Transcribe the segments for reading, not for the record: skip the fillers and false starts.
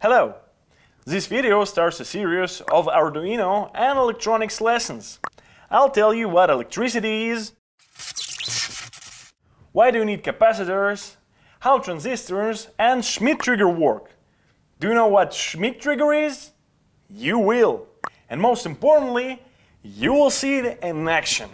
Hello! This video starts a series of Arduino and electronics lessons. I'll tell you what electricity is, why do you need capacitors, how transistors and Schmitt trigger work. Do you know what Schmitt trigger is? You will! And most importantly, you will see it in action.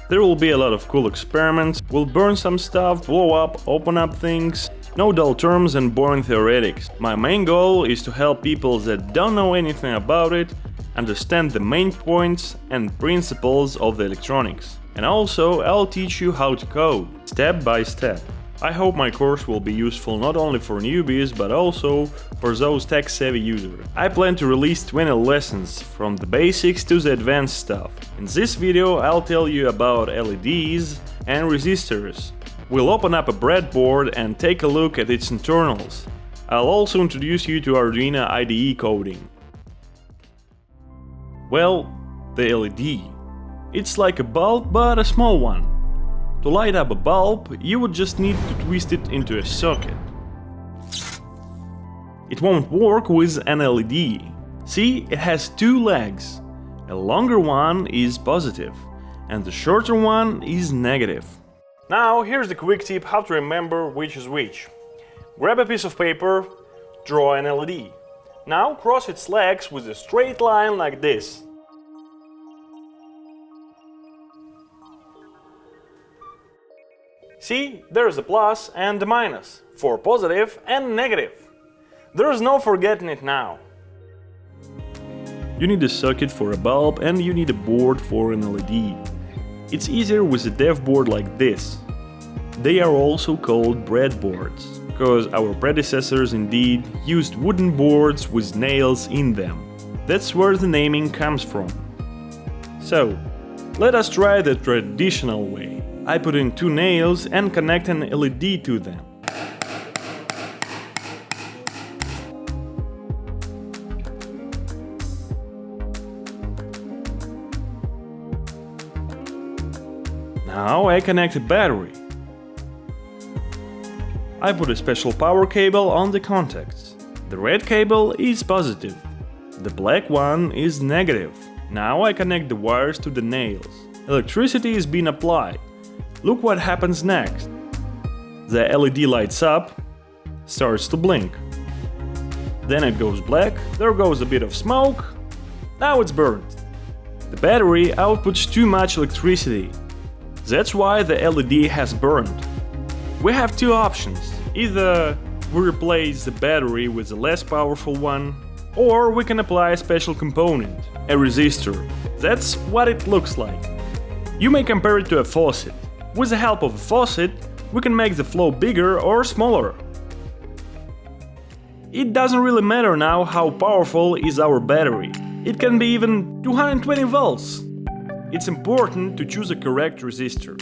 There will be a lot of cool experiments, we'll burn some stuff, blow up, open up things. No dull terms and boring theoretics. My main goal is to help people that don't know anything about it understand the main points and principles of the electronics. And also I'll teach you how to code, step by step. I hope my course will be useful not only for newbies but also for those tech-savvy users. I plan to release 20 lessons, from the basics to the advanced stuff. In this video I'll tell you about LEDs and resistors. We'll open up a breadboard and take a look at its internals. I'll also introduce you to Arduino IDE coding. Well, the LED. It's like a bulb, but a small one. To light up a bulb, you would just need to twist it into a socket. It won't work with an LED. See, it has two legs. A longer one is positive, and the shorter one is negative. Now, here's the quick tip how to remember which is which. Grab a piece of paper, draw an LED. Now cross its legs with a straight line like this. See, there's a plus and a minus, for positive and negative. There's no forgetting it now. You need a socket for a bulb and you need a board for an LED. It's easier with a dev board like this. They are also called breadboards, because our predecessors indeed used wooden boards with nails in them. That's where the naming comes from. So, let us try the traditional way. I put in two nails and connect an LED to them. Now I connect a battery. I put a special power cable on the contacts. The red cable is positive. The black one is negative. Now I connect the wires to the nails. Electricity is being applied. Look what happens next. The LED lights up, starts to blink. Then it goes black, there goes a bit of smoke. Now it's burned. The battery outputs too much electricity. That's why the LED has burned. We have two options. Either we replace the battery with a less powerful one, or we can apply a special component, a resistor. That's what it looks like. You may compare it to a faucet. With the help of a faucet, we can make the flow bigger or smaller. It doesn't really matter now how powerful is our battery. It can be even 220 volts. It's important to choose a correct resistor.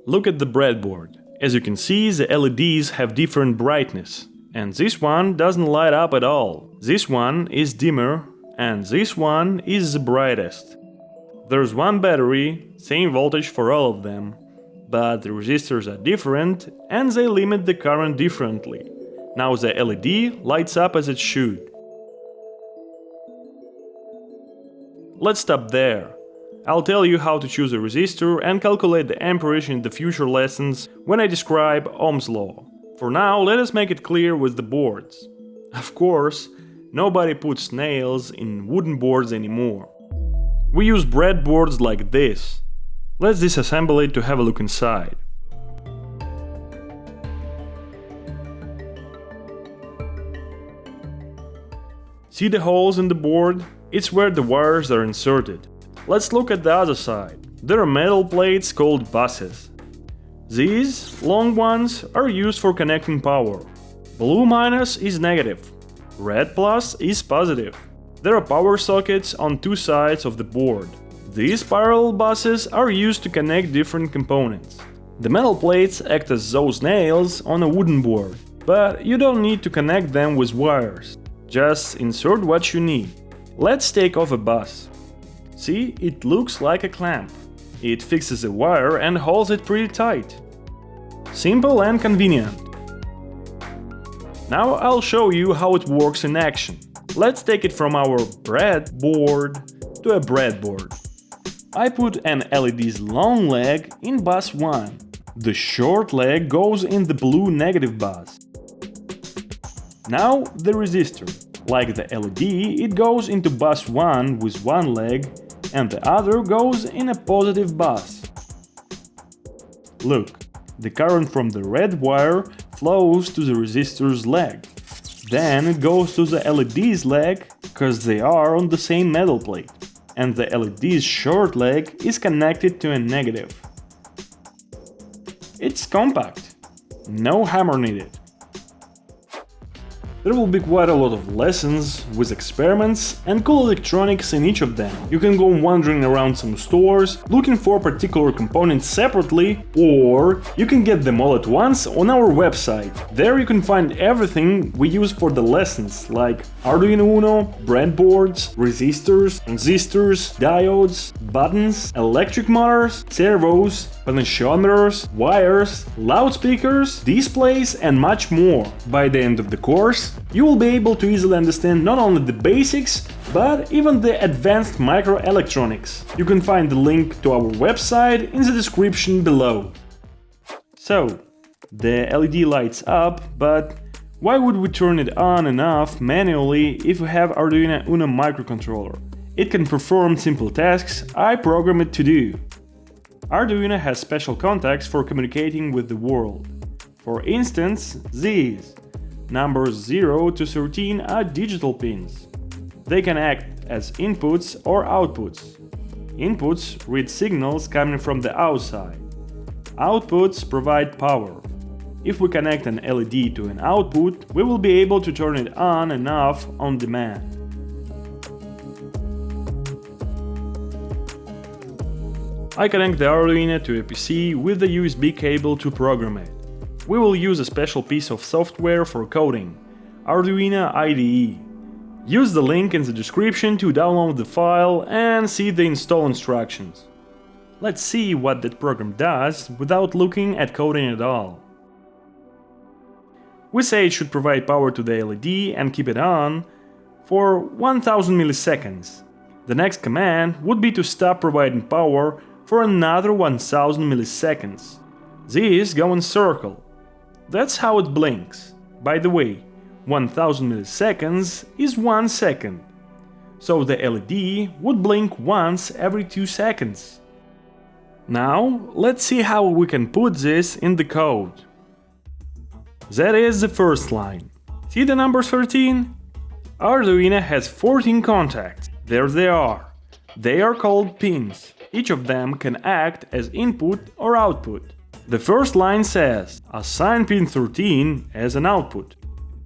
Look at the breadboard. As you can see, the LEDs have different brightness. And this one doesn't light up at all. This one is dimmer, and this one is the brightest. There's one battery, same voltage for all of them. But the resistors are different and they limit the current differently. Now the LED lights up as it should. Let's stop there. I'll tell you how to choose a resistor and calculate the amperage in the future lessons when I describe Ohm's law. For now, let us make it clear with the boards. Of course, nobody puts nails in wooden boards anymore. We use breadboards like this. Let's disassemble it to have a look inside. See the holes in the board? It's where the wires are inserted. Let's look at the other side. There are metal plates called buses. These, long ones, are used for connecting power. Blue minus is negative. Red plus is positive. There are power sockets on two sides of the board. These parallel buses are used to connect different components. The metal plates act as those nails on a wooden board, but you don't need to connect them with wires. Just insert what you need. Let's take off a bus. See, it looks like a clamp. It fixes a wire and holds it pretty tight. Simple and convenient. Now I'll show you how it works in action. Let's take it from our breadboard to a breadboard. I put an LED's long leg in bus 1. The short leg goes in the blue negative bus. Now the resistor. Like the LED, it goes into bus 1 with one leg and the other goes in a positive bus. Look, the current from the red wire flows to the resistor's leg. Then it goes to the LED's leg, because they are on the same metal plate, and the LED's short leg is connected to a negative. It's compact, no hammer needed. There will be quite a lot of lessons with experiments and cool electronics in each of them. You can go wandering around some stores looking for particular components separately, or you can get them all at once on our website. There you can find everything we use for the lessons, like Arduino Uno, breadboards, resistors, transistors, diodes, buttons, electric motors, servos, potentiometers, wires, loudspeakers, displays, and much more. By the end of the course, you will be able to easily understand not only the basics, but even the advanced microelectronics. You can find the link to our website in the description below. So, the LED lights up, but why would we turn it on and off manually if we have Arduino Uno microcontroller? It can perform simple tasks I program it to do. Arduino has special contacts for communicating with the world. For instance, these. Numbers 0 to 13 are digital pins. They can act as inputs or outputs. Inputs read signals coming from the outside. Outputs provide power. If we connect an LED to an output, we will be able to turn it on and off on demand. I connect the Arduino to a PC with the USB cable to program it. We will use a special piece of software for coding, Arduino IDE. Use the link in the description to download the file and see the install instructions. Let's see what that program does without looking at coding at all. We say it should provide power to the LED and keep it on for 1000 milliseconds. The next command would be to stop providing power for another 1000 milliseconds. These go in circle. That's how it blinks. By the way, 1000 milliseconds is 1 second. So the LED would blink once every 2 seconds. Now, let's see how we can put this in the code. That is the first line. See the number 13? Arduino has 14 contacts. There they are. They are called pins. Each of them can act as input or output. The first line says, assign pin 13 as an output.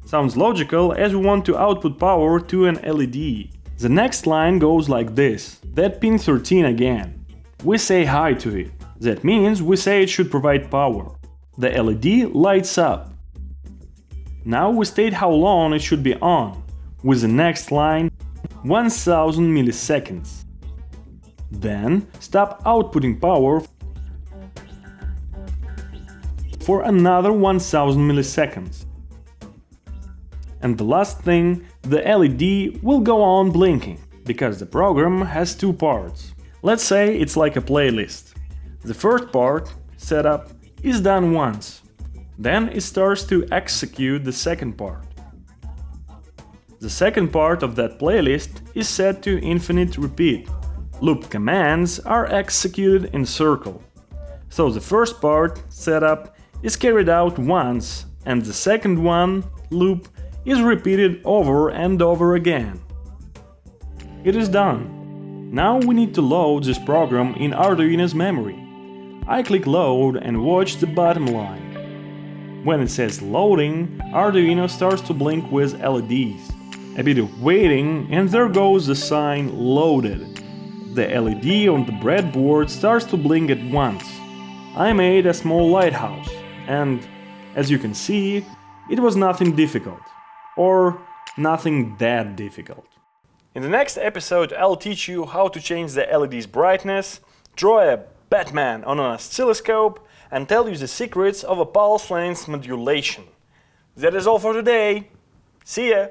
Sounds logical as we want to output power to an LED. The next line goes like this, that pin 13 again. We say hi to it. That means we say it should provide power. The LED lights up. Now we state how long it should be on, with the next line, 1000 milliseconds. Then stop outputting power for another 1000 milliseconds. And the last thing, the LED will go on blinking, because the program has two parts. Let's say it's like a playlist. The first part, setup, is done once. Then it starts to execute the second part. The second part of that playlist is set to infinite repeat. Loop commands are executed in circle. So the first part, setup, is carried out once, and the second one, loop, is repeated over and over again. It is done. Now we need to load this program in Arduino's memory. I click load and watch the bottom line. When it says loading, Arduino starts to blink with LEDs. A bit of waiting and there goes the sign loaded. The LED on the breadboard starts to blink at once. I made a small lighthouse, and as you can see, it was nothing difficult. Or nothing that difficult. In the next episode, I'll teach you how to change the LED's brightness, draw a Batman on an oscilloscope, and tell you the secrets of a pulse length modulation. That is all for today. See ya!